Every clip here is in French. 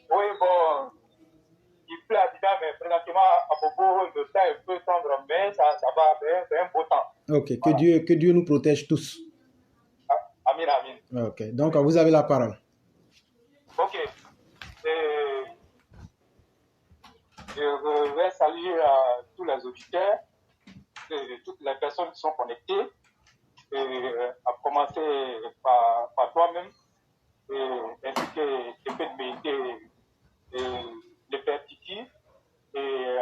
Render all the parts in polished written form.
Oui, bon, il pleut à Abidjan, mais présentement, à Bobo, le temps est un peu tendre, mais ça va, c'est un beau temps. Ok, Voilà. Que Dieu nous protège tous. Amin, amin. Ok, donc vous avez la parole. Ok. Et je vais saluer tous les auditeurs, et toutes les personnes qui sont connectées, et, à commencer par toi-même, ainsi que TPMT, le Père Titi, et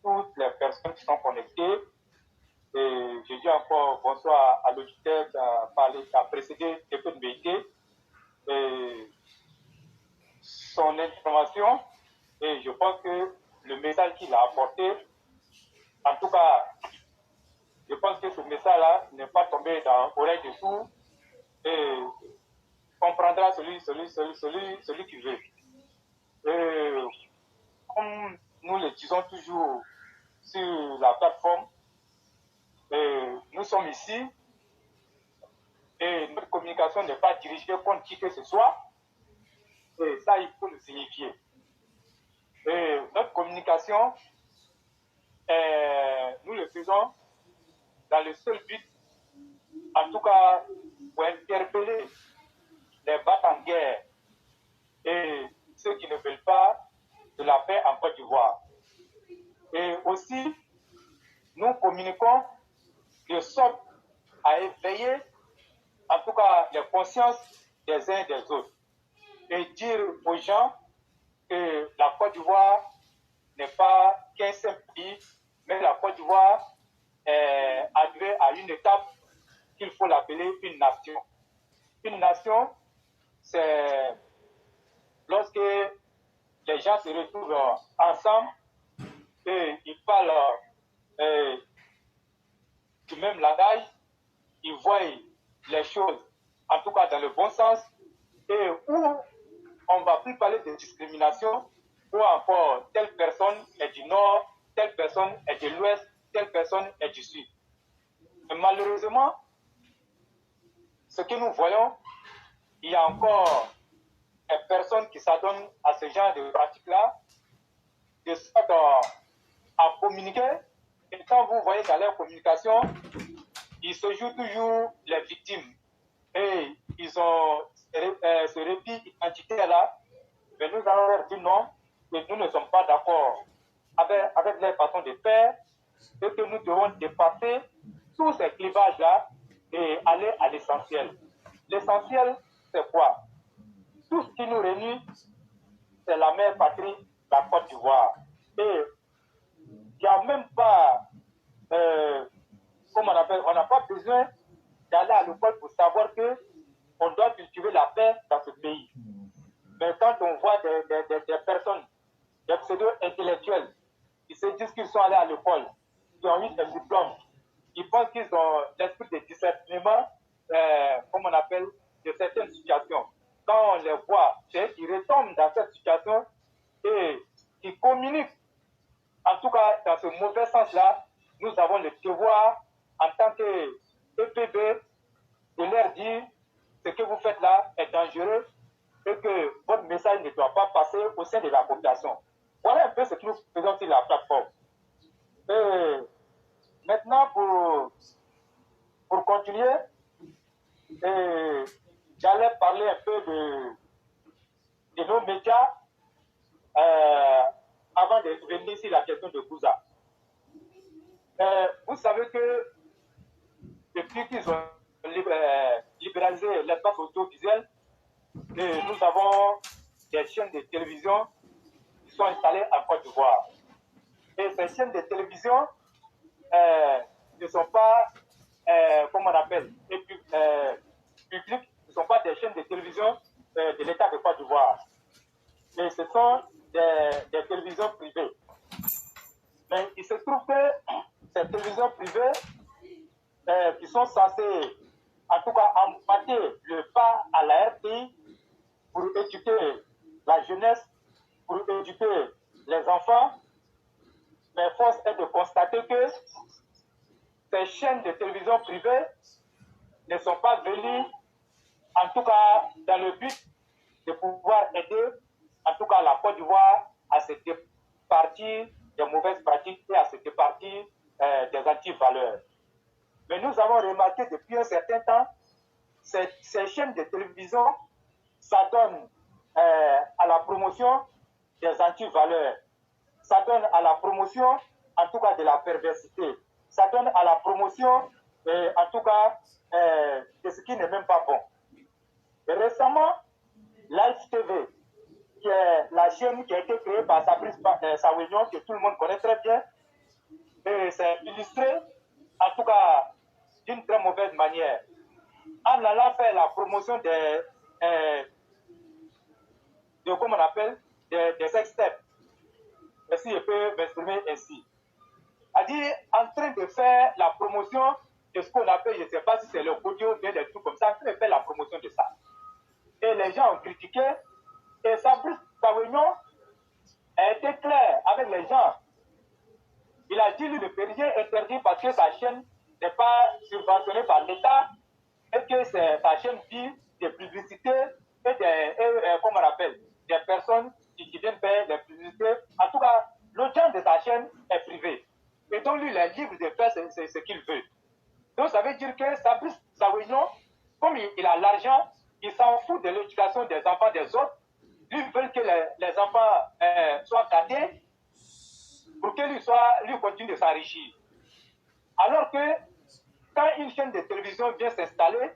toutes les personnes qui sont connectées. Et je dis encore bonsoir à l'auditeur qui a précédé TPMT, et son information. Et je pense que le message qu'il a apporté, en tout cas, je pense que ce message-là n'est pas tombé dans l'oreille de tout et comprendra celui qui veut. Et comme nous le disons toujours sur la plateforme, nous sommes ici et notre communication n'est pas dirigée contre qui que ce soit. Et ça, il faut le signifier. Et notre communication, nous le faisons dans le seul but, en tout cas, pour interpeller les battants en guerre et ceux qui ne veulent pas de la paix en Côte d'Ivoire. Et aussi, nous communiquons de sorte à éveiller, en tout cas, les consciences des uns et des autres. Et dire aux gens que la Côte d'Ivoire n'est pas qu'un simple pays, mais la Côte d'Ivoire est arrivée à une étape qu'il faut l'appeler une nation. Une nation, c'est lorsque les gens se retrouvent ensemble et ils parlent du même langage, ils voient les choses, en tout cas dans le bon sens, et où on ne va plus parler de discrimination, ou encore telle personne est du nord, telle personne est de l'ouest, telle personne est du sud. Mais malheureusement, ce que nous voyons, il y a encore des personnes qui s'adonnent à ce genre de pratiques-là, de sorte à communiquer, et quand vous voyez dans leur communication, ils se jouent toujours les victimes. Et ils ont ce répit identitaire-là, mais nous allons leur dire non, que nous ne sommes pas d'accord avec leur façon de faire, et que nous devons dépasser tous ces clivages-là et aller à l'essentiel. L'essentiel, c'est quoi? Tout ce qui nous réunit, c'est la mère patrie, la Côte d'Ivoire. Et il n'y a même pas, comme on appelle, on n'a pas besoin d'aller à l'école pour savoir que on doit cultiver la paix dans ce pays. Mais quand on voit des personnes, des pseudo-intellectuels, qui se disent qu'ils sont allés à l'école, qui ont eu des diplômes, ils pensent qu'ils ont l'esprit de discernement, comme on appelle, de certaines situations. Quand on les voit, c'est qu'ils retombent dans cette situation et qui communiquent, en tout cas dans ce mauvais sens-là, nous avons le devoir, en tant que EPB, de leur dire ce que vous faites là est dangereux et que votre message ne doit pas passer au sein de la population. Voilà un peu ce que nous faisons sur la plateforme. Et maintenant, pour continuer, j'allais parler un peu de nos médias avant de revenir sur la question de Gouza. Vous savez que depuis qu'ils ont libéralisé l'espace audiovisuel, nous avons des chaînes de télévision qui sont installées en Côte d'Ivoire. Et ces chaînes de télévision ne sont pas, comment on appelle, publiques, ne sont pas des chaînes de télévision de l'État de Côte d'Ivoire. Mais ce sont des télévisions privées. Mais il se trouve que ces télévisions privées qui sont censées, en tout cas, emprunter le pas à la RTI pour éduquer la jeunesse, pour éduquer les enfants, mais force est de constater que ces chaînes de télévision privées ne sont pas venues, en tout cas dans le but de pouvoir aider Côte d'Ivoire à se départir des mauvaises pratiques et à se départir des anti-valeurs. Mais nous avons remarqué depuis un certain temps, ces chaînes de télévision s'adonnent à la promotion des anti-valeurs, s'adonnent à la promotion, en tout cas, de la perversité, s'adonnent à la promotion, en tout cas, de ce qui n'est même pas bon. Et récemment, Live TV, qui est la chaîne qui a été créée par Fabrice Sawénion, que tout le monde connaît très bien, et c'est illustré, en tout cas, d'une très mauvaise manière, en allant faire la promotion comment on appelle, des sextapes. Si je peux m'exprimer ainsi. C'est-à-dire, en train de faire la promotion de ce qu'on appelle, je ne sais pas si c'est le audio ou bien des trucs comme ça, en train de faire la promotion de ça. Et les gens ont critiqué, et Fabrice Sawénion a été clair avec les gens. Il a dit, lui, le période interdit parce que sa chaîne n'est pas subventionnée par l'État et que sa chaîne vit des publicités et comment on appelle, des personnes qui viennent faire des publicités. En tout cas, l'audience de sa chaîne est privée. Et donc, lui, il est libre de faire ce qu'il veut. Donc, ça veut dire que Fabrice Sawénion, comme il a l'argent, il s'en fout de l'éducation des enfants des autres. Lui, il veut que les enfants soient gâtés pour que lui continue de s'enrichir. Alors que quand une chaîne de télévision vient s'installer,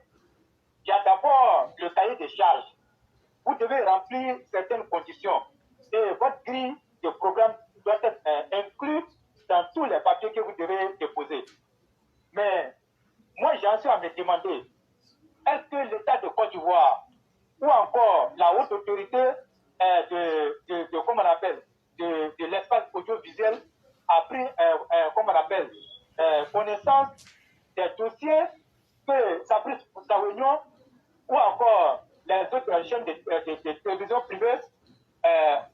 il y a d'abord le cahier des charges. Vous devez remplir certaines conditions et votre grille de programme doit être inclus dans tous les papiers que vous devez déposer. Mais moi, j'en suis à me demander, est-ce que l'État de Côte d'Ivoire ou encore la haute autorité comment on appelle, de l'espace audiovisuel a pris, comment on appelle, connaissance des dossiers que Fabrice Sawénion ou encore les autres chaînes de télévision privées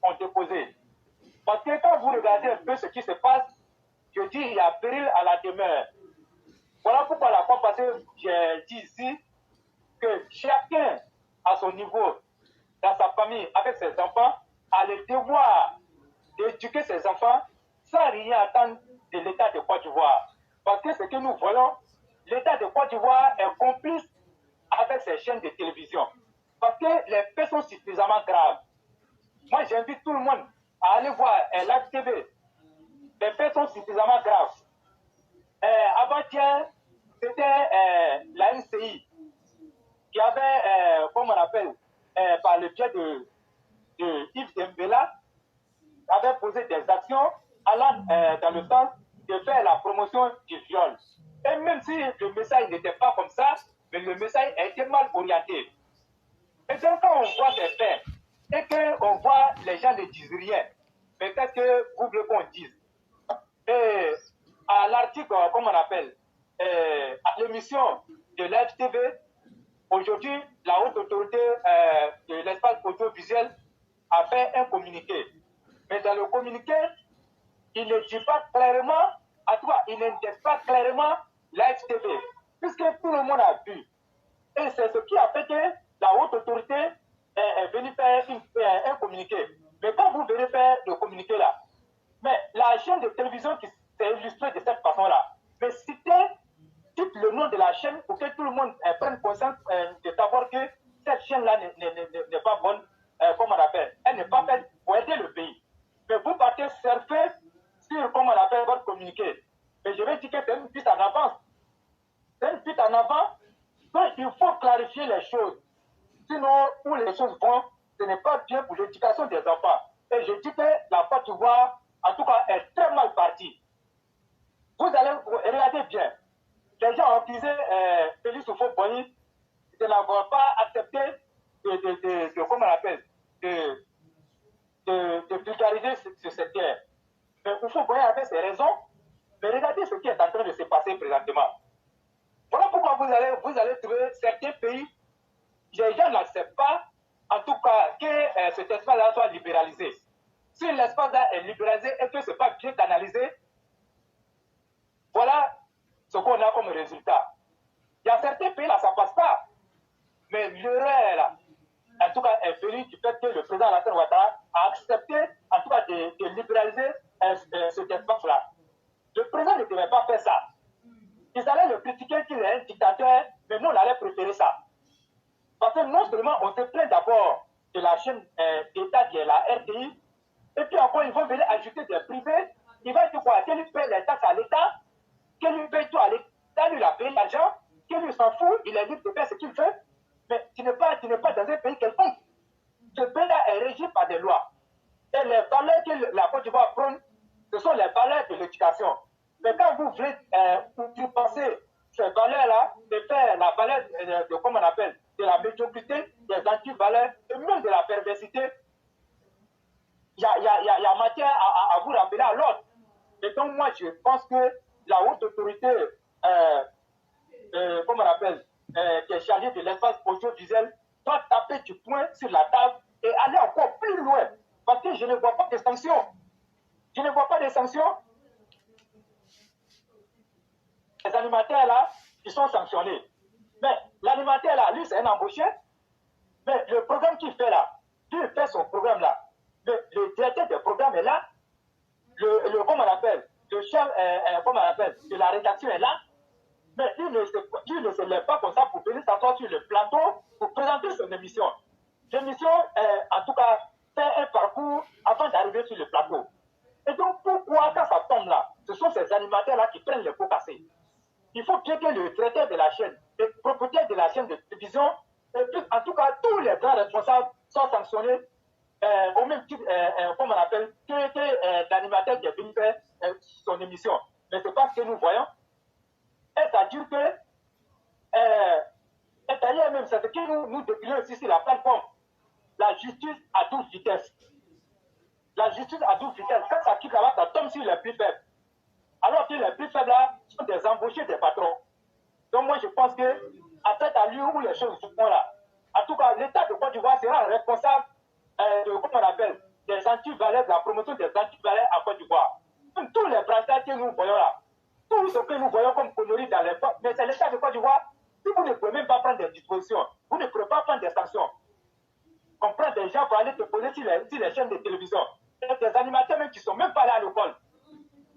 ont déposé. Parce que quand vous regardez un peu ce qui se passe, je dis il y a péril à la demeure. Voilà pourquoi la fois passée, j'ai dit ici que chacun à son niveau, dans sa famille, avec ses enfants, a le devoir d'éduquer ses enfants sans rien attendre de l'État de Côte d'Ivoire. Parce que ce que nous voyons, l'État de Côte d'Ivoire est complice avec ces chaînes de télévision. Parce que les faits sont suffisamment graves. Moi, j'invite tout le monde à aller voir Live TV. Les faits sont suffisamment graves. Avant-hier, c'était la NCI qui avait, comme on appelle, par le biais de Yves Dembélé, avait posé des actions allant dans le sens de faire la promotion du viol. Et même si le message n'était pas comme ça, mais le message a été mal orienté. Et donc quand on voit ces faits, et qu'on voit les gens ne disent rien, mais qu'est-ce que vous voulez qu'on dise? Et à l'article, comme on appelle, à l'émission de Live TV, aujourd'hui, la haute autorité de l'espace audiovisuel a fait un communiqué. Mais dans le communiqué, il ne dit pas clairement, en tout cas, il n'indique pas clairement Live TV, puisque tout le monde a vu. Et c'est ce qui a fait que la haute autorité est venue faire un communiqué. Mais quand vous venez faire le communiqué là, mais la chaîne de télévision qui s'est illustrée de cette façon-là, mais citez tout le nom de la chaîne pour que tout le monde prenne conscience de savoir que cette chaîne-là n'est pas bonne, comme on appelle. Elle n'est pas faite pour aider le pays. Mais vous partez surfer sur, comme on appelle, votre communiqué. Mais je vais dire que c'est une piste en avance. C'est une piste en avant. Donc, il faut clarifier les choses. Sinon, où les choses vont, ce n'est pas bien pour l'éducation des enfants. Et je dis que la Côte d'Ivoire, en tout cas, est très mal partie. Vous allez regarder bien. Les gens ont accusé Félix Houphouët-Boigny de n'avoir pas accepté de comment on appelle, de vulgariser ce secteur. Mais Houphouët-Boigny avait ses raisons. Mais regardez ce qui est en train de se passer présentement. Voilà pourquoi vous allez trouver certains pays, les gens n'acceptent pas, en tout cas, que cet espace-là soit libéralisé. Si l'espace-là est libéralisé et que ce n'est pas bien canalisé, voilà ce qu'on a comme résultat. Il y a certains pays là, ça ne passe pas. Mais l'erreur, là, en tout cas, est venue du fait que le président Alassane Ouattara a accepté libéraliser cet espace-là. Le président ne devait pas faire ça. Ils allaient le critiquer qu'il est un dictateur, mais nous, on allait préférer ça. Parce que non seulement on se plaint d'abord de la chaîne d'État qui est la RTI, et puis encore, ils vont venir ajouter des privés. Il va dire quoi? Qu'il lui paye les taxes à l'État, qu'il lui paye tout à l'État, lui, il a payé l'argent, qu'il lui s'en fout, il est libre de faire ce qu'il veut. Mais tu n'es pas dans un pays quelconque. Ce pays-là est régi par des lois. Et les valeurs que la Côte d'Ivoire prône, ce sont les valeurs de l'éducation. Mais quand vous voulez outrepenser ces valeurs-là, de faire la valeur de comment on appelle, de la médiocrité, des anti-valeurs, et même de la perversité, il y a matière à vous rappeler à l'ordre. Et donc, moi, je pense que la haute autorité, comment on appelle, qui est chargée de l'espace audiovisuel, doit taper du poing sur la table et aller encore plus loin. Parce que je ne vois pas de sanctions. Je ne vois pas de sanctions. Les animateurs là, ils sont sanctionnés. Mais l'animateur là, lui, c'est un embauché. Mais le programme qu'il fait là, lui, il fait son programme là. Le directeur du programme est là. Comment on appelle, le chef, comment on appelle, de la rédaction est là. Mais lui ne se lève pas comme ça pour venir s'asseoir sur le plateau pour présenter son émission. L'émission, en tout cas, fait un parcours avant d'arriver sur le plateau. Et donc, pourquoi, quand ça tombe là, ce sont ces animateurs-là qui prennent les pots cassés? Il faut bien que le directeur de la chaîne, le propriétaire de la chaîne de télévision, en tout cas, tous les grands responsables sont sanctionnés au même titre, comme on appelle, que l'animateur qui est venu faire son émission. Mais ce n'est pas ce que nous voyons. Et ça dit que, et d'ailleurs même, c'est ce que nous décrivons ici sur la plateforme. La justice à toute vitesse. La justice à toute vitesse. Quand ça quitte là-bas, ça tombe sur les plus faibles. Alors que les plus faibles là sont des embauchés des patrons. Donc moi je pense que, à cette allure où les choses se font là, en tout cas, l'État de Côte d'Ivoire sera responsable de, comment on appelle, des anti-valeurs, de la promotion des anti-valeurs en Côte d'Ivoire. Tous les brassards que nous voyons là, tout ce que nous voyons comme conneries dans les portes, mais c'est l'État de Côte d'Ivoire. Si vous ne pouvez même pas prendre des dispositions, vous ne pouvez pas prendre des sanctions. On prend des gens pour aller te poser sur les chaînes de télévision. Il y a des animateurs même qui ne sont même pas allés à l'école.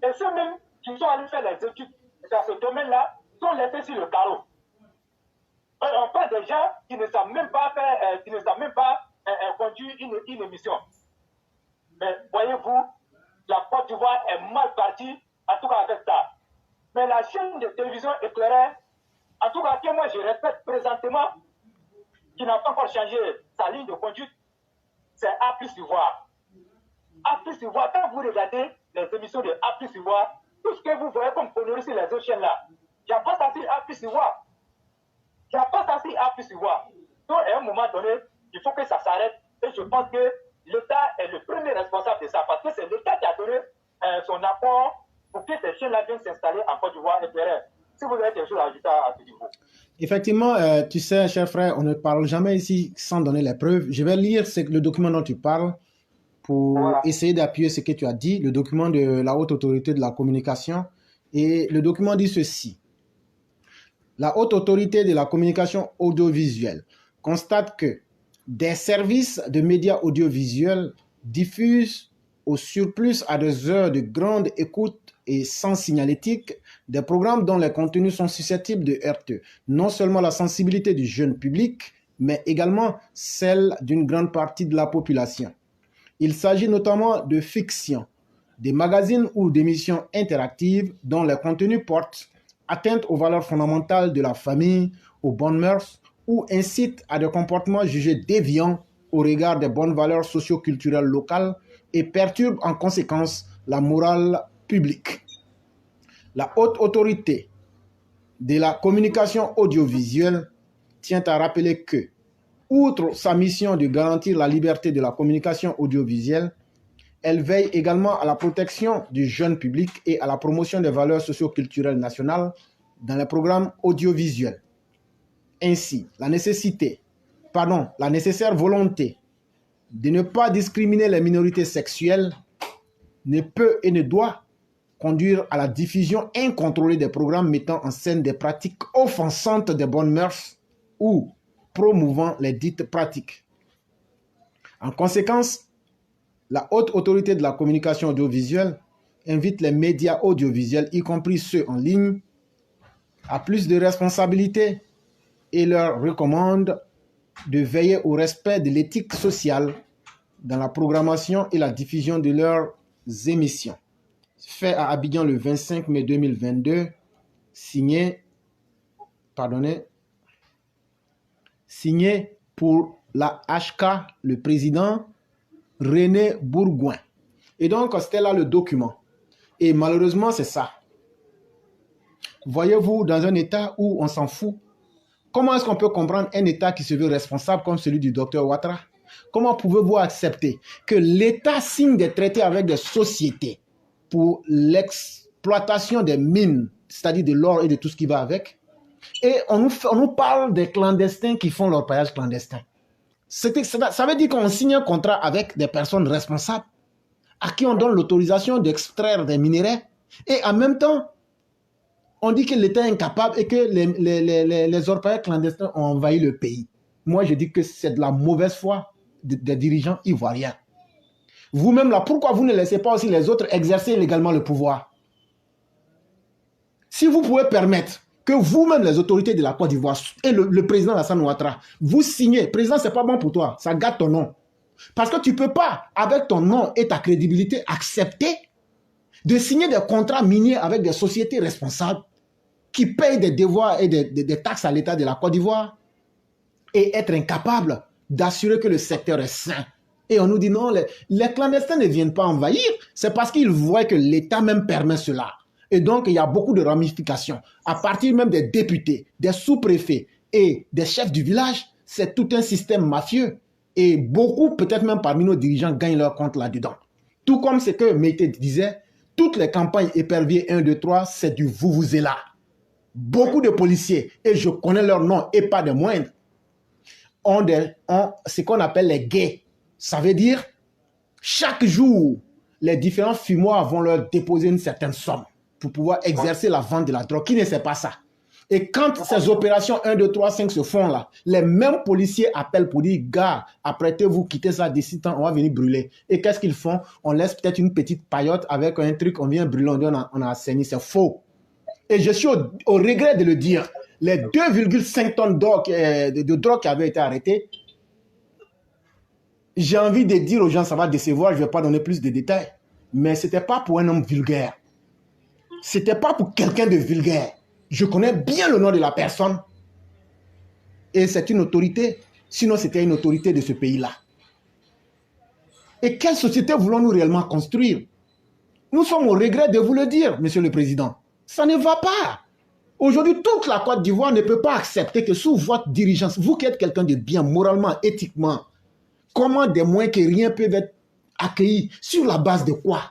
Et ceux même qui sont allés faire les études dans ce domaine-là sont laissés sur le carreau. On prend des gens qui ne savent même pas faire, qui ne savent même pas conduire une émission. Mais voyez-vous, la Côte d'Ivoire est mal partie, en tout cas avec ça. Mais la chaîne de télévision éclairée, en tout cas que moi je respecte présentement, qui n'a pas encore changé sa ligne de conduite, c'est A plus Ivoire. A plus Ivoire, quand vous regardez les émissions de A plus Ivoire, tout ce que vous voyez comme conneries sur les autres chaînes là, il n'y a pas ça sur A plus Ivoire. Il n'y a pas ça sur A plus Ivoire. Donc à un moment donné, il faut que ça s'arrête. Et je pense que l'État est le premier responsable de ça, parce que c'est l'État qui a donné son apport pour que ces chaînes-là viennent s'installer en Côte d'Ivoire et Périn. Si vous avez quelque chose à ajouter à ce niveau. Effectivement, tu sais, cher frère, on ne parle jamais ici sans donner les preuves. Je vais lire le document dont tu parles pour essayer d'appuyer ce que tu as dit, le document de la Haute Autorité de la Communication. Et le document dit ceci. La Haute Autorité de la Communication audiovisuelle constate que des services de médias audiovisuels diffusent au surplus à des heures de grande écoute et sans signalétique des programmes dont les contenus sont susceptibles de heurter non seulement la sensibilité du jeune public, mais également celle d'une grande partie de la population. Il s'agit notamment de fiction, des magazines ou d'émissions interactives dont les contenus portent atteinte aux valeurs fondamentales de la famille, aux bonnes mœurs, ou incitent à des comportements jugés déviants au regard des bonnes valeurs socio-culturelles locales et perturbent en conséquence la morale publique. La Haute Autorité de la Communication audiovisuelle tient à rappeler que, outre sa mission de garantir la liberté de la communication audiovisuelle, elle veille également à la protection du jeune public et à la promotion des valeurs socio-culturelles nationales dans les programmes audiovisuels. Ainsi, la nécessaire volonté de ne pas discriminer les minorités sexuelles ne peut et ne doit conduire à la diffusion incontrôlée des programmes mettant en scène des pratiques offensantes des bonnes mœurs ou promouvant les dites pratiques. En conséquence, La haute autorité de la communication audiovisuelle invite les médias audiovisuels, y compris ceux en ligne, à plus de responsabilités et leur recommande de veiller au respect de l'éthique sociale dans la programmation et la diffusion de leurs émissions. Fait à Abidjan le 25 mai 2022, signé pour la HK, le président René Bourgoin. Et donc, c'était là le document. Et malheureusement, c'est ça. Voyez-vous, dans un État où on s'en fout, comment est-ce qu'on peut comprendre un État qui se veut responsable comme celui du docteur Ouattara? Comment pouvez-vous accepter que l'État signe des traités avec des sociétés pour l'exploitation des mines, c'est-à-dire de l'or et de tout ce qui va avec, et on nous parle des clandestins qui font leur paillage clandestin? Ça veut dire qu'on signe un contrat avec des personnes responsables à qui on donne l'autorisation d'extraire des minerais, et en même temps, on dit que l'État est incapable et que les orpailleurs clandestins ont envahi le pays. Moi, je dis que c'est de la mauvaise foi des dirigeants ivoiriens. Vous-même là, pourquoi vous ne laissez pas aussi les autres exercer légalement le pouvoir? Si vous pouvez permettre que vous-même, les autorités de la Côte d'Ivoire et le président Alassane Ouattara, vous signez, président, c'est pas bon pour toi, ça gâte ton nom. Parce que tu ne peux pas, avec ton nom et ta crédibilité, accepter de signer des contrats miniers avec des sociétés responsables qui payent des devoirs et des taxes à l'État de la Côte d'Ivoire et être incapable d'assurer que le secteur est sain. Et on nous dit non, les clandestins ne viennent pas envahir, c'est parce qu'ils voient que l'État même permet cela. Et donc, il y a beaucoup de ramifications. À partir même des députés, des sous-préfets et des chefs du village, c'est tout un système mafieux. Et beaucoup, peut-être même parmi nos dirigeants, gagnent leur compte là-dedans. Tout comme ce que Meïté disait, toutes les campagnes épervier 1, 2, 3, c'est du vuvuzela. Beaucoup de policiers, et je connais leur nom et pas de moindres, ont ce qu'on appelle les gays. Ça veut dire, chaque jour, les différents fumoirs vont leur déposer une certaine somme pour pouvoir exercer la vente de la drogue. Qui ne sait pas ça? Et quand ces opérations 1, 2, 3, 5 se font là, les mêmes policiers appellent pour dire, gars, apprêtez-vous, quittez ça d'ici temps, on va venir brûler. Et qu'est-ce qu'ils font? On laisse peut-être une petite paillote avec un truc, on vient brûler, on a assaini, c'est faux. Et je suis au regret de le dire, les 2,5 tonnes de drogue qui avaient été arrêtées, j'ai envie de dire aux gens, ça va décevoir, je ne vais pas donner plus de détails, mais ce n'était pas pour un homme vulgaire. Ce n'était pas pour quelqu'un de vulgaire. Je connais bien le nom de la personne. Et c'est une autorité. Sinon, c'était une autorité de ce pays-là. Et quelle société voulons-nous réellement construire? Nous sommes au regret de vous le dire, Monsieur le Président. Ça ne va pas. Aujourd'hui, toute la Côte d'Ivoire ne peut pas accepter que sous votre dirigeance, vous qui êtes quelqu'un de bien, moralement, éthiquement, comment des moyens que rien peuvent être accueillis? Sur la base de quoi?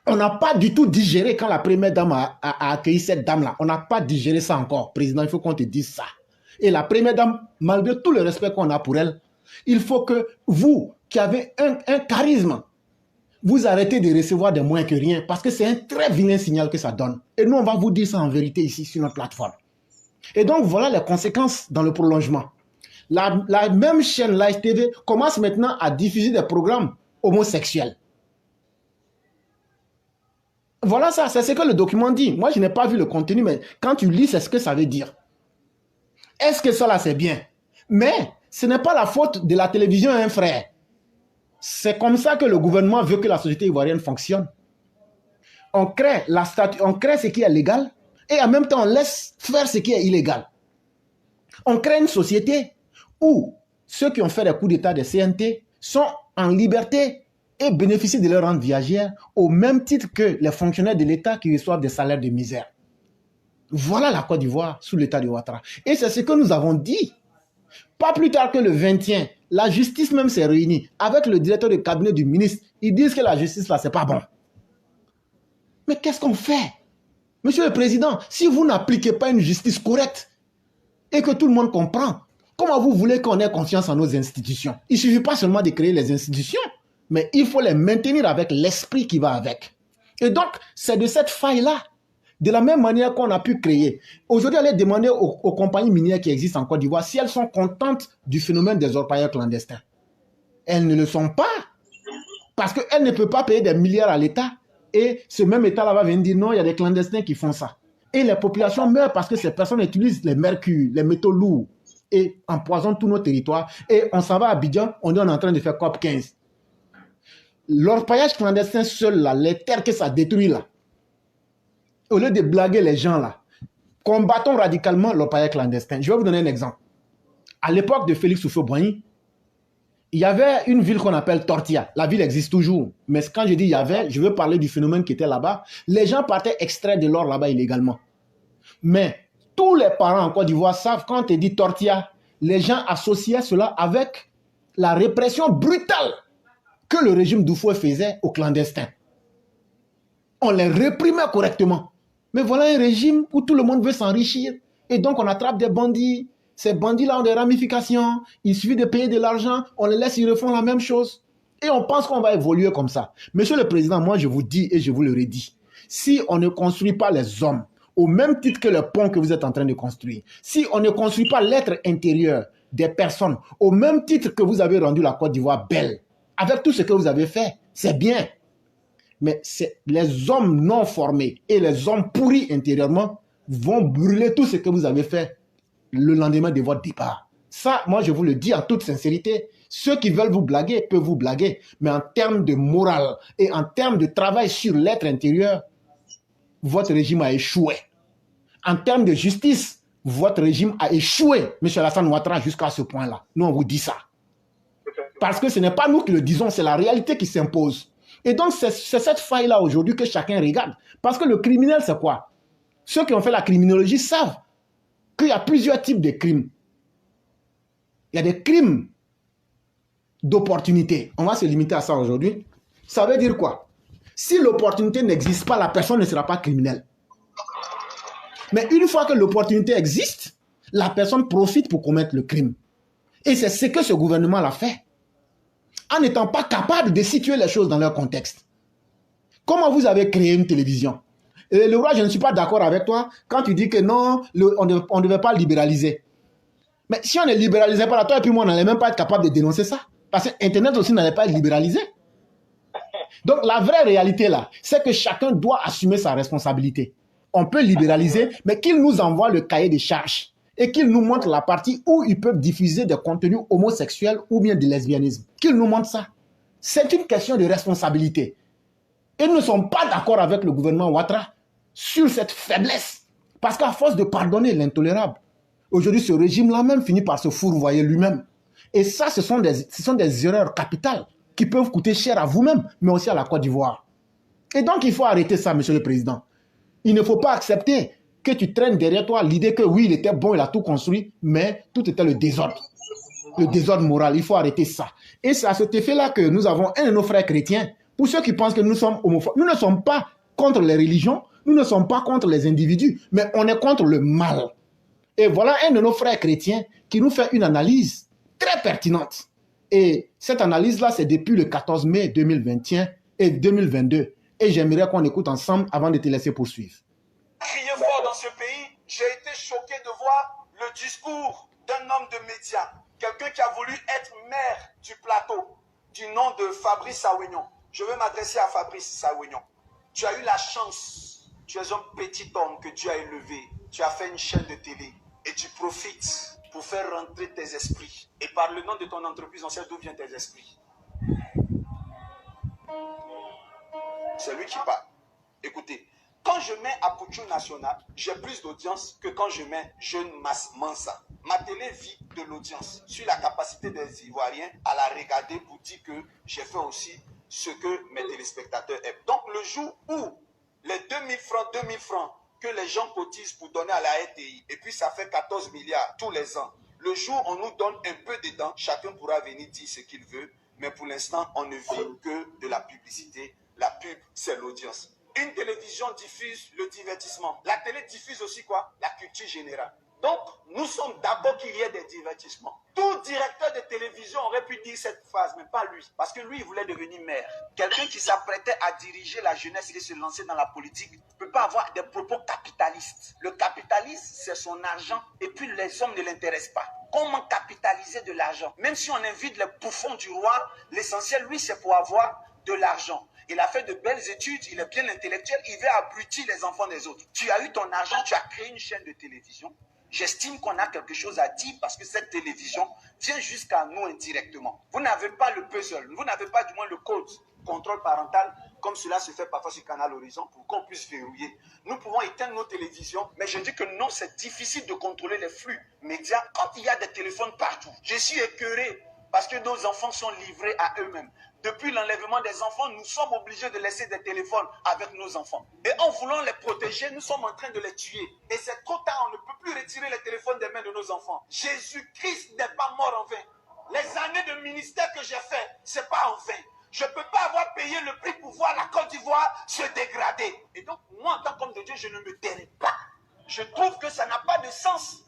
On n'a pas du tout digéré quand la première dame a accueilli cette dame-là. On n'a pas digéré ça encore. Président, il faut qu'on te dise ça. Et la première dame, malgré tout le respect qu'on a pour elle, il faut que vous, qui avez un charisme, vous arrêtez de recevoir des moins que rien, parce que c'est un très vilain signal que ça donne. Et nous, on va vous dire ça en vérité ici sur notre plateforme. Et donc, voilà les conséquences dans le prolongement. La même chaîne Live TV commence maintenant à diffuser des programmes homosexuels. Voilà ça, c'est ce que le document dit. Moi, je n'ai pas vu le contenu, mais quand tu lis, c'est ce que ça veut dire. Est-ce que ça là, c'est bien? Mais ce n'est pas la faute de la télévision, hein, frère. C'est comme ça que le gouvernement veut que la société ivoirienne fonctionne. On crée ce qui est légal et en même temps, on laisse faire ce qui est illégal. On crée une société où ceux qui ont fait des coups d'État des CNT sont en liberté et bénéficient de leur rente viagère au même titre que les fonctionnaires de l'État qui reçoivent des salaires de misère. Voilà la Côte d'Ivoire sous l'État de Ouattara. Et c'est ce que nous avons dit. Pas plus tard que le 21, la justice même s'est réunie avec le directeur de cabinet du ministre. Ils disent que la justice là, c'est pas bon. Mais qu'est-ce qu'on fait? Monsieur le Président, si vous n'appliquez pas une justice correcte et que tout le monde comprend, comment vous voulez qu'on ait confiance en nos institutions? Il ne suffit pas seulement de créer les institutions, mais il faut les maintenir avec l'esprit qui va avec. Et donc, c'est de cette faille-là, de la même manière qu'on a pu créer. Aujourd'hui, allez demander aux compagnies minières qui existent en Côte d'Ivoire si elles sont contentes du phénomène des orpailleurs clandestins. Elles ne le sont pas. Parce qu'elle ne peut pas payer des milliards à l'État. Et ce même État-là va venir dire non, il y a des clandestins qui font ça. Et les populations meurent parce que ces personnes utilisent les mercures, les métaux lourds et empoisonnent tous nos territoires. Et on s'en va à Abidjan, on est en train de faire COP 15. L'orpaillage clandestin seul, là, les terres que ça détruit là, au lieu de blaguer les gens là, combattons radicalement l'orpaillage clandestin. Je vais vous donner un exemple. À l'époque de Félix Houphouët-Boigny, il y avait une ville qu'on appelle Tortilla. La ville existe toujours. Mais quand je dis il y avait, je veux parler du phénomène qui était là-bas. Les gens partaient extraire de l'or là-bas illégalement. Mais tous les parents en Côte d'Ivoire savent, quand on te dit Tortilla, les gens associaient cela avec la répression brutale que le régime d'Houphouët faisait aux clandestins. On les réprimait correctement. Mais voilà un régime où tout le monde veut s'enrichir. Et donc on attrape des bandits. Ces bandits-là ont des ramifications. Il suffit de payer de l'argent. On les laisse, ils refont la même chose. Et on pense qu'on va évoluer comme ça. Monsieur le Président, moi je vous dis et je vous le redis. Si on ne construit pas les hommes au même titre que le pont que vous êtes en train de construire, si on ne construit pas l'être intérieur des personnes au même titre que vous avez rendu la Côte d'Ivoire belle, avec tout ce que vous avez fait, c'est bien. Mais les hommes non formés et les hommes pourris intérieurement vont brûler tout ce que vous avez fait le lendemain de votre départ. Ça, moi, je vous le dis en toute sincérité. Ceux qui veulent vous blaguer peuvent vous blaguer. Mais en termes de morale et en termes de travail sur l'être intérieur, votre régime a échoué. En termes de justice, votre régime a échoué, M. Alassane Ouattara, jusqu'à ce point-là. Nous, on vous dit ça. Parce que ce n'est pas nous qui le disons, c'est la réalité qui s'impose. Et donc, c'est cette faille-là aujourd'hui que chacun regarde. Parce que le criminel, c'est quoi? Ceux qui ont fait la criminologie savent qu'il y a plusieurs types de crimes. Il y a des crimes d'opportunité. On va se limiter à ça aujourd'hui. Ça veut dire quoi? Si l'opportunité n'existe pas, la personne ne sera pas criminelle. Mais une fois que l'opportunité existe, la personne profite pour commettre le crime. Et c'est ce que ce gouvernement l'a fait. En n'étant pas capable de situer les choses dans leur contexte. Comment vous avez créé une télévision? Et le roi, je ne suis pas d'accord avec toi quand tu dis que non, on ne devait pas libéraliser. Mais si on ne libéralisait pas, toi et puis moi, on n'allait même pas être capable de dénoncer ça. Parce que Internet aussi n'allait pas être libéralisé. Donc la vraie réalité là, c'est que chacun doit assumer sa responsabilité. On peut libéraliser, mais qu'il nous envoie le cahier des charges et qu'il nous montre la partie où ils peuvent diffuser des contenus homosexuels ou bien de lesbianisme. Qu'il nous montre ça. C'est une question de responsabilité. Et nous ne sommes pas d'accord avec le gouvernement Ouattara sur cette faiblesse. Parce qu'à force de pardonner l'intolérable, aujourd'hui ce régime-là même finit par se fourvoyer lui-même. Et ça, ce sont des erreurs capitales qui peuvent coûter cher à vous-même, mais aussi à la Côte d'Ivoire. Et donc, il faut arrêter ça, Monsieur le Président. Il ne faut pas accepter que tu traînes derrière toi l'idée que oui, il était bon, il a tout construit, mais tout était le désordre. Le désordre moral, il faut arrêter ça. Et c'est à cet effet-là que nous avons un de nos frères chrétiens, pour ceux qui pensent que nous sommes homophobes, nous ne sommes pas contre les religions, nous ne sommes pas contre les individus, mais on est contre le mal. Et voilà un de nos frères chrétiens qui nous fait une analyse très pertinente. Et cette analyse-là, c'est depuis le 14 mai 2021 et 2022. Et j'aimerais qu'on écoute ensemble avant de te laisser poursuivre. Crier fort dans ce pays, j'ai été choqué de voir le discours d'un homme de médias, quelqu'un qui a voulu être maire du plateau, du nom de Fabrice Sawignon. Je veux m'adresser à Fabrice Sawignon. Tu as eu la chance, tu es un petit homme que Dieu a élevé, tu as fait une chaîne de télé et tu profites pour faire rentrer tes esprits. Et par le nom de ton entreprise, on sait d'où viennent tes esprits. C'est lui qui parle. Écoutez, quand je mets Apouchou National, j'ai plus d'audience que quand je mets Jeune Mansa. Ma télé vit de l'audience sur la capacité des Ivoiriens à la regarder pour dire que j'ai fait aussi ce que mes téléspectateurs aiment. Donc le jour où les 2000 francs que les gens cotisent pour donner à la RTI, et puis ça fait 14 milliards tous les ans, le jour où on nous donne un peu dedans, chacun pourra venir dire ce qu'il veut, mais pour l'instant, on ne vit que de la publicité. La pub, c'est l'audience. Une télévision diffuse le divertissement. La télé diffuse aussi quoi? La culture générale. Donc, nous sommes d'accord qu'il y ait des divertissements. Tout directeur de télévision aurait pu dire cette phrase, mais pas lui. Parce que lui, il voulait devenir maire. Quelqu'un qui s'apprêtait à diriger la jeunesse et se lancer dans la politique ne peut pas avoir des propos capitalistes. Le capitalisme, c'est son argent et puis les hommes ne l'intéressent pas. Comment capitaliser de l'argent? Même si on invite les bouffons du roi, l'essentiel, lui, c'est pour avoir de l'argent. Il a fait de belles études, il est bien intellectuel, il veut abrutir les enfants des autres. Tu as eu ton argent, tu as créé une chaîne de télévision. J'estime qu'on a quelque chose à dire parce que cette télévision vient jusqu'à nous indirectement. Vous n'avez pas le puzzle, vous n'avez pas du moins le code contrôle parental comme cela se fait parfois sur Canal Horizon pour qu'on puisse verrouiller. Nous pouvons éteindre nos télévisions, mais je dis que non, c'est difficile de contrôler les flux médias quand il y a des téléphones partout. Je suis écœuré parce que nos enfants sont livrés à eux-mêmes. Depuis l'enlèvement des enfants, nous sommes obligés de laisser des téléphones avec nos enfants. Et en voulant les protéger, nous sommes en train de les tuer. Et c'est trop tard, on ne peut plus retirer les téléphones des mains de nos enfants. Jésus-Christ n'est pas mort en vain. Les années de ministère que j'ai fait, c'est pas en vain. Je ne peux pas avoir payé le prix pour voir la Côte d'Ivoire se dégrader. Et donc, moi, en tant qu'homme de Dieu, je ne me tairai pas. Je trouve que ça n'a pas de sens.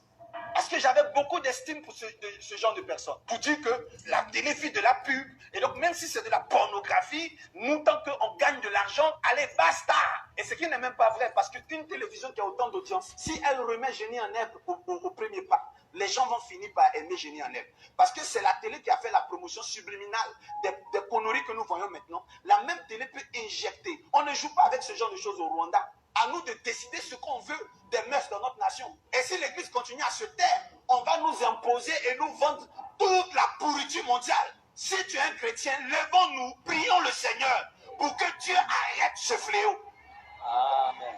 Parce que j'avais beaucoup d'estime pour ce genre de personnes. Pour dire que la télé fait de la pub. Et donc, même si c'est de la pornographie, nous, tant qu'on gagne de l'argent, allez, basta. Et ce qui n'est même pas vrai. Parce qu'une télévision qui a autant d'audience, si elle remet Génie en herbe au premier pas, les gens vont finir par aimer Génie en herbe. Parce que c'est la télé qui a fait la promotion subliminale des conneries que nous voyons maintenant. La même télé peut injecter. On ne joue pas avec ce genre de choses au Rwanda. À nous de décider ce qu'on veut des mœurs dans notre nation. Et si l'Église continue à se taire, on va nous imposer et nous vendre toute la pourriture mondiale. Si tu es un chrétien, levons-nous, prions le Seigneur pour que Dieu arrête ce fléau. Amen.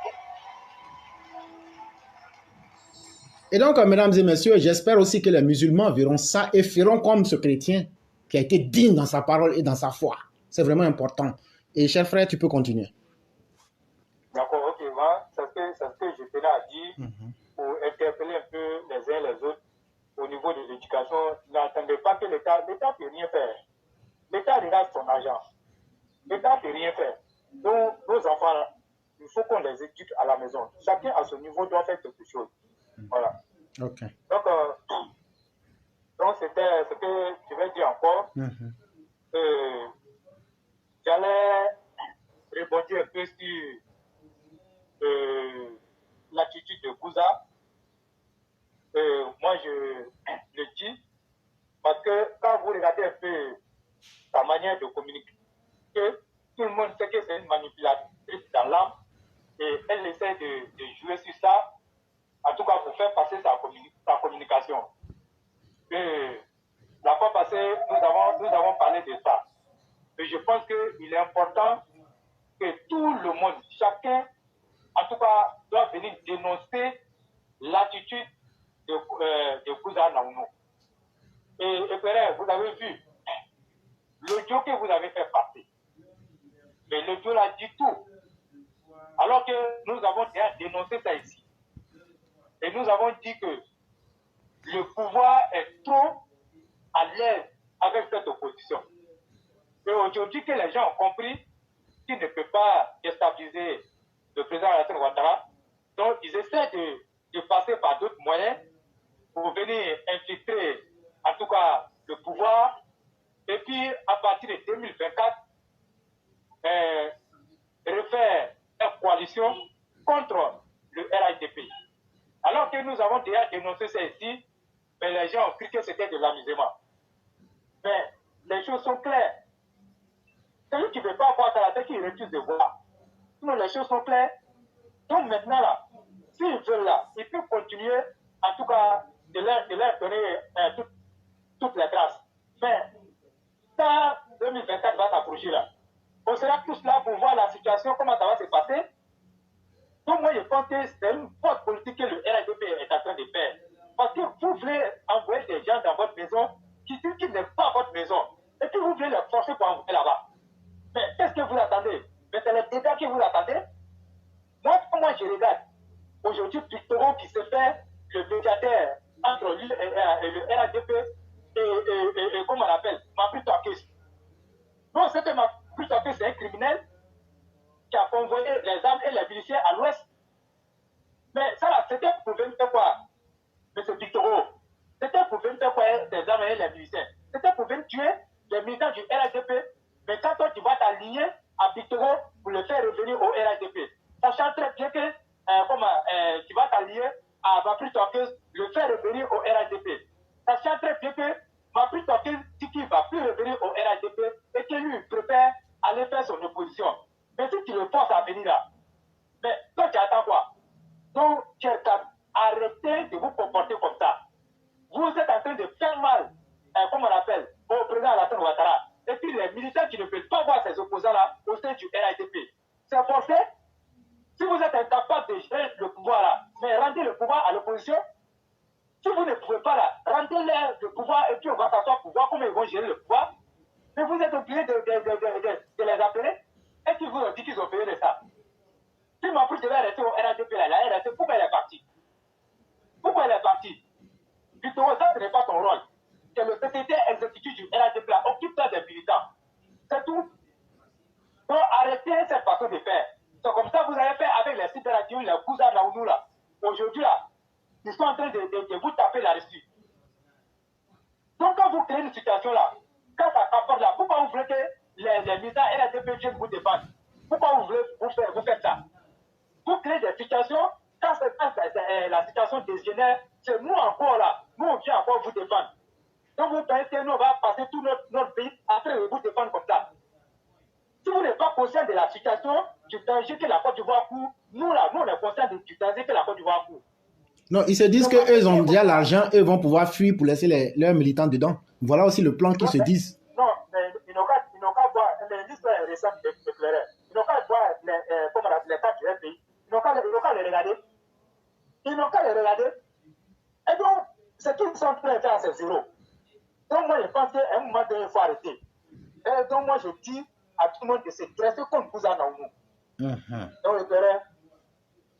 Et donc, mesdames et messieurs, j'espère aussi que les musulmans verront ça et feront comme ce chrétien qui a été digne dans sa parole et dans sa foi. C'est vraiment important. Et cher frère, tu peux continuer. D'accord, ok, voilà. C'est ce que je tenais à dire pour interpeller un peu les uns les autres au niveau de l'éducation. N'entendez pas que l'État ne peut rien faire. L'État regarde son argent. L'État ne peut rien faire. Donc, nos enfants, il faut qu'on les éduque à la maison. Chacun à son niveau doit faire quelque chose. Voilà. Ok. Donc c'était ce que je vais dire encore. J'allais rebondir un peu sur l'attitude de Kouza. Moi, je le dis parce que quand vous regardez un peu sa manière de communiquer, tout le monde sait que c'est une manipulatrice dans l'âme et elle essaie de jouer sur ça. En tout cas, pour faire passer sa communication. Et la fois passée, nous avons parlé de ça. Et je pense qu'il est important que tout le monde, chacun, en tout cas, doit venir dénoncer l'attitude de Kouza Naounou. Et frère, vous avez vu l'audio que vous avez fait passer. Mais l'audio l'a dit tout. Alors que nous avons déjà dénoncé ça ici. Et nous avons dit que le pouvoir est trop à l'aise avec cette opposition. Et aujourd'hui que les gens ont compris qu'ils ne peuvent pas déstabiliser le président Alassane Ouattara, donc ils essaient de passer par d'autres moyens pour venir infiltrer en tout cas le pouvoir et puis à partir de 2024 refaire une coalition contre le RHDP. Alors que nous avons déjà dénoncé ça ici, mais les gens ont cru que c'était de l'amusement. Mais les choses sont claires. Celui qui ne veut pas voir ça, c'est qu'il refuse de voir. Sinon, les choses sont claires. Donc maintenant, là, s'ils veulent là, ils peuvent continuer, en tout cas, de leur donner toutes les traces. Mais quand 2024 va s'approcher là, on sera tous là pour voir la situation, comment ça va se passer. Donc moi, je pense que c'est une forte politique que le RHDP est en train de faire. Parce que vous voulez envoyer des gens dans votre maison qui n'aiment pas votre maison. Et puis vous voulez les forcer pour envoyer là-bas. Mais qu'est-ce que vous attendez? Mais c'est les dégâts que vous attendez. Moi, je regarde. Aujourd'hui, Pictoro qui se fait le médiateur entre lui et le RHDP et comment on l'appelle, Mapri Tokis. Donc, c'est que Mapri Tokis, c'est un criminel qui a convoyé les armes et les miliciens à l'ouest. Mais ça là, c'était pour venir faire quoi, M. Pictoro? C'était pour venir faire quoi, les armes et les miliciens? C'était pour venir tuer les militants du RHDP. Mais quand toi, tu vas t'aligner à Pictoro pour le faire revenir au RHDP, sachant très bien que tu vas t'allier à Mapri Tokis, le faire revenir au RHDP. Sachant très bien que Mapri Tokis dit qu'il ne va plus revenir au RHDP et que lui, il préfère aller faire militant qui ne peut pas voir ses opposants-là au sein du RATP. C'est forcé. Si vous êtes incapable de gérer le pouvoir là, mais rendez le pouvoir à l'opposition. Si vous ne pouvez pas là, rendez-leur le pouvoir et puis on va s'asseoir pour voir comment ils vont gérer le pouvoir. Mais vous êtes obligé de les appeler et puis vous leur dites qu'ils ont payé de ça. Si Mahfouz devait rester au RATP là, la RATP, pourquoi elle est partie? Pourquoi elle est partie? Plutôt, ça ce n'est pas ton rôle. C'est le PTT exécutif du RATP là, occupe-toi des militants. C'est tout. Donc arrêtez cette façon de faire. C'est comme ça que vous avez fait avec les sites radio, les cousins là où nous là. Aujourd'hui là, ils sont en train de vous taper là-dessus. Donc quand vous créez une situation là, quand ça capote là, pourquoi vous voulez que les militants RATP viennent vous défendre? Pourquoi vous voulez vous faire ça? Vous créez des situations, quand la situation dégénère, c'est nous encore là, nous on vient encore vous défendre. Donc vous pensez que nous on va passer tout notre pays après vous défendre comme ça. Si vous n'êtes pas conscient de la situation, du danger que la Côte d'Ivoire court, nous là, nous on est conscient du danger que la Côte d'Ivoire court. Non, ils se disent qu'eux ont déjà l'argent, eux vont pouvoir fuir pour laisser leurs militants dedans. Voilà aussi le plan qu'ils se disent. Non, mais ils n'ont qu'à voir, l'histoire récente de Claire, ils n'ont qu'à voir les cartes du pays, ils n'ont qu'à les regarder. Ils n'ont qu'à les regarder. Et donc, c'est qu'ils sont en train de faire, c'est zéro. Donc moi, je pense qu'à un moment donné, il faut arrêter. Et donc moi, je dis à tout le monde de se dresser comme vous en avez. Donc, le terrain,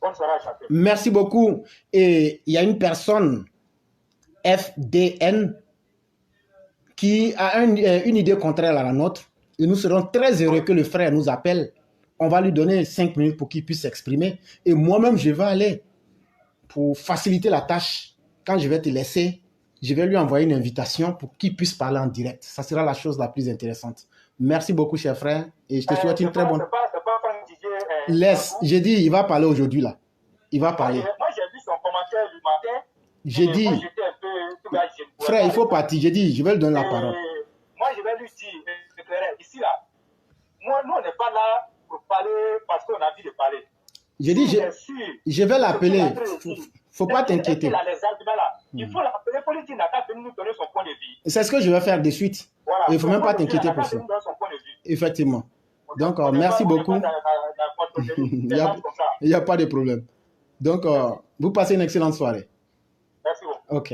bonne soirée à chacun. Merci beaucoup. Et il y a une personne, FDN, qui a une idée contraire à la nôtre. Et nous serons très heureux que le frère nous appelle. On va lui donner 5 minutes pour qu'il puisse s'exprimer. Et moi-même, je vais aller pour faciliter la tâche. Quand je vais te laisser, je vais lui envoyer une invitation pour qu'il puisse parler en direct. Ça sera la chose la plus intéressante. Merci beaucoup, cher frère. Et je te souhaite une très bonne... Laisse, j'ai dit, il va parler aujourd'hui, là. Il va parler. Moi, j'ai vu son commentaire du matin. J'ai dit, frère, il faut partir. J'ai dit, je vais lui donner la parole. Moi, je vais lui dire, ici, là, moi, nous, on n'est pas là pour parler parce qu'on a envie de parler. J'ai dit, je vais l'appeler. Faut pas t'inquiéter. Il faut l'appeler pour lui dire, n'a qu'à venir nous donner son point de vue. C'est ce que je vais faire de suite. Voilà. Il ne faut même pas t'inquiéter pour ça. Effectivement. Donc, merci beaucoup. Il n'y a pas de problème. Donc, vous passez une excellente soirée. Merci beaucoup. OK.